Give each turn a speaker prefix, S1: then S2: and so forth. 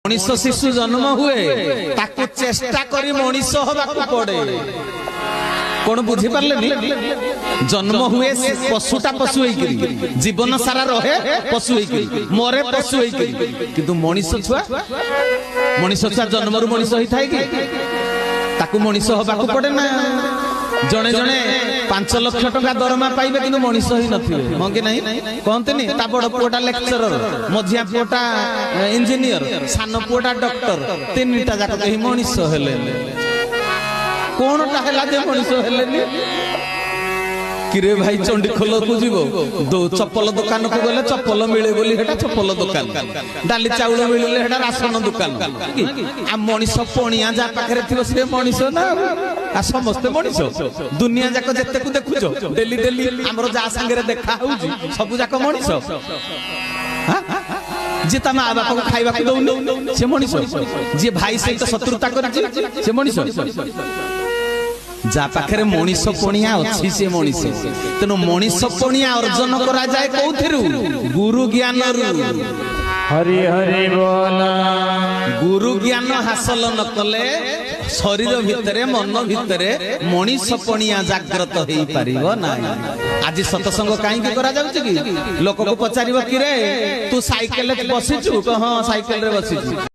S1: मनीष शिशु जन्म हुए ताकू चेष्टा करी मनीष हवाकू पड़े। कौन बुझी पारले जन्म हुए पशुटा पशु जीवन सारा रहे पशु मरे पशु किंतु मनीष छुआ जन्म रु मनीष होता है कि ताकू मनीष हवाकू पड़े ना। जड़े जड़े 5 लाख टका दरमा पाइबे किंतु मनीष ही नथिबे हां कि नहीं कहंतनी ता बड़ पुओटा लेक्चरर मझिया पुओटा इंजीनियर सान पुओटा डॉक्टर तीनटा जाक कहि मनीष हेले कोनटा हला जे मनीष हेलेनी किरे भाई चंडी खोल को जीवो दो चप्पल दुकान को गले चप्पल मिले बोली हेटा चप्पल दुकान डाली चाउल मिलले हेटा राशन दुकान आ मनीष पणिया जा पाखरे थिबो से मनीष ना आ समस्त मनीष दुनिया जाक जत्ते को देखुचो डेली डेली हमरो जा संगे देखा होउजी सब जाक मनीष हां जे ता मां बापा को खाइबा को दउनो से मनीष जे भाई सहित शत्रुता करछि से मनीष जा पाखरे मनीष पणिया अछि से मनीष तेनो मनीष पणिया अर्जन करा जाय कोथिरु गुरु ज्ञान रु
S2: हरि हरि बोला।
S1: गुरु ज्ञान हासिल न कले शरीर भितरे मन भितरे मनीष पणिया जागृत हेई परिबो नाही। आज सत्संग काई की करा जाउछ कि लोक को पचारिबो कि रे तू साइकिल रे बसिछु हां साइकिल रे बसिछु।